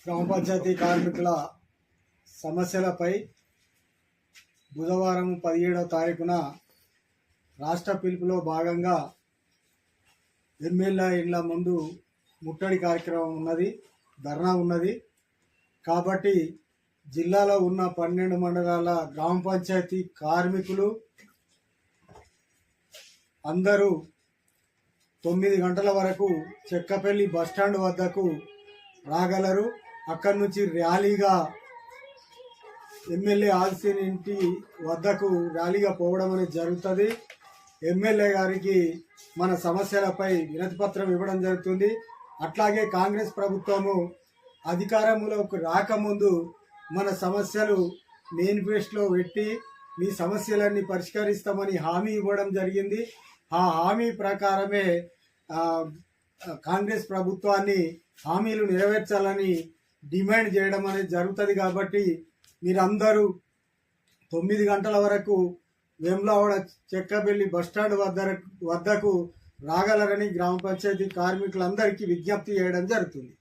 గ్రామ పంచాయతీ కార్మికుల సమస్యలపై బుధవారం 17వ తారీఖున రాష్ట్ర పిలుపులో భాగంగా ఎమ్మెల్యే ఇళ్ల ముందు ముట్టడి కార్యక్రమం ఉన్నది, ధర్నా ఉన్నది. కాబట్టి జిల్లాలో ఉన్న 12 మండలాల గ్రామ పంచాయతీ కార్మికులు అందరూ 9 గంటల వరకు చెక్కపల్లి బస్టాండ్ వద్దకు రాగలరు. అక్కడి నుంచి ర్యాలీగా ఎమ్మెల్యే ఆల్సీన్ ఇంటి వద్దకు ర్యాలీగా పోవడం అనేది జరుగుతుంది. ఎమ్మెల్యే గారికి మన సమస్యలపై వినతి పత్రం ఇవ్వడం జరుగుతుంది. అట్లాగే కాంగ్రెస్ ప్రభుత్వము అధికారంలోకి రాకముందు మన సమస్యలు మేనిఫెస్టోలో పెట్టి మీ సమస్యలన్నీ పరిష్కరిస్తామని హామీ ఇవ్వడం జరిగింది. ఆ హామీ ప్రకారమే కాంగ్రెస్ ప్రభుత్వాన్ని హామీలు నెరవేర్చాలని డిమాండ్ చేయడం అనేది జరుగుతుంది. కాబట్టి మీరందరూ 9 గంటల వరకు వేములవాడ చెక్కపల్లి బస్టాండ్ వద్దకు రాగలరని గ్రామ పంచాయతీ కార్మికులందరికీ విజ్ఞప్తి చేయడం జరుగుతుంది.